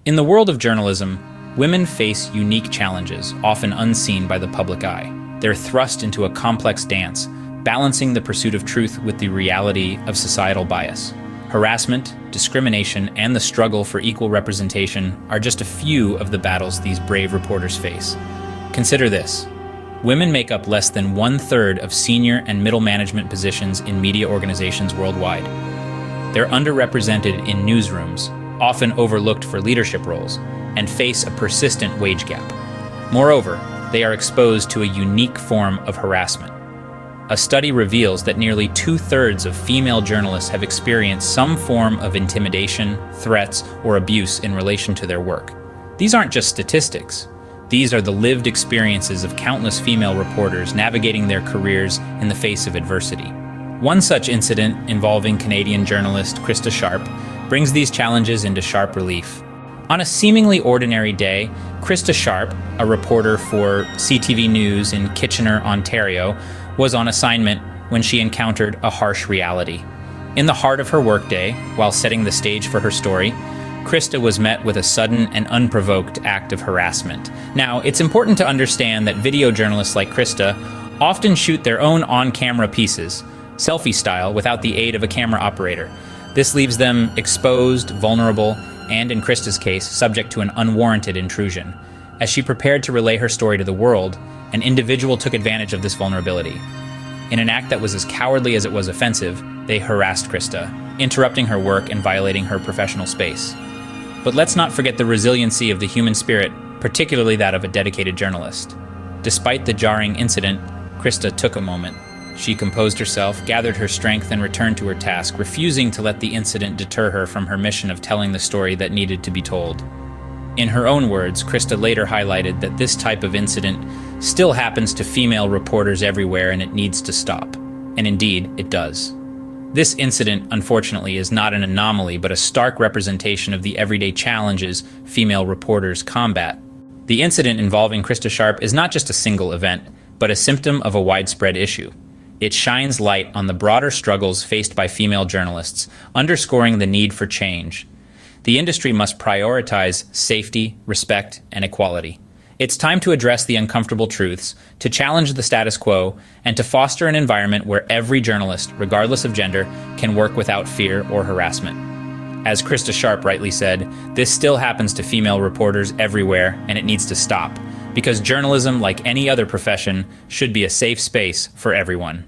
In the world of journalism, women face unique challenges, often unseen by the public eye. They're thrust into a complex dance, balancing the pursuit of truth with the reality of societal bias. Harassment, discrimination, and the struggle for equal representation are just a few of the battles these brave reporters face. Consider this. Women make up less than 1/3 of senior and middle management positions in media organizations worldwide. They're underrepresented in newsrooms, often overlooked for leadership roles, and face a persistent wage gap. Moreover, they are exposed to a unique form of harassment. A study reveals that nearly 2/3 of female journalists have experienced some form of intimidation, threats, or abuse in relation to their work. These aren't just statistics. These are the lived experiences of countless female reporters navigating their careers in the face of adversity. One such incident involving Canadian journalist Krista Sharpe brings these challenges into sharp relief. On a seemingly ordinary day, Krista Sharpe, a reporter for CTV News in Kitchener, Ontario, was on assignment when she encountered a harsh reality. In the heart of her workday, while setting the stage for her story, Krista was met with a sudden and unprovoked act of harassment. Now, it's important to understand that video journalists like Krista often shoot their own on-camera pieces, selfie style, without the aid of a camera operator. This leaves them exposed, vulnerable, and in Krista's case, subject to an unwarranted intrusion. As she prepared to relay her story to the world, an individual took advantage of this vulnerability. In an act that was as cowardly as it was offensive, they harassed Krista, interrupting her work and violating her professional space. But let's not forget the resiliency of the human spirit, particularly that of a dedicated journalist. Despite the jarring incident, Krista took a moment. She composed herself, gathered her strength, and returned to her task, refusing to let the incident deter her from her mission of telling the story that needed to be told. In her own words, Krista later highlighted that this type of incident still happens to female reporters everywhere and it needs to stop. And indeed, it does. This incident, unfortunately, is not an anomaly, but a stark representation of the everyday challenges female reporters combat. The incident involving Krista Sharpe is not just a single event, but a symptom of a widespread issue. It shines light on the broader struggles faced by female journalists, underscoring the need for change. The industry must prioritize safety, respect, and equality. It's time to address the uncomfortable truths, to challenge the status quo, and to foster an environment where every journalist, regardless of gender, can work without fear or harassment. As Krista Sharpe rightly said, this still happens to female reporters everywhere, and it needs to stop. Because journalism, like any other profession, should be a safe space for everyone.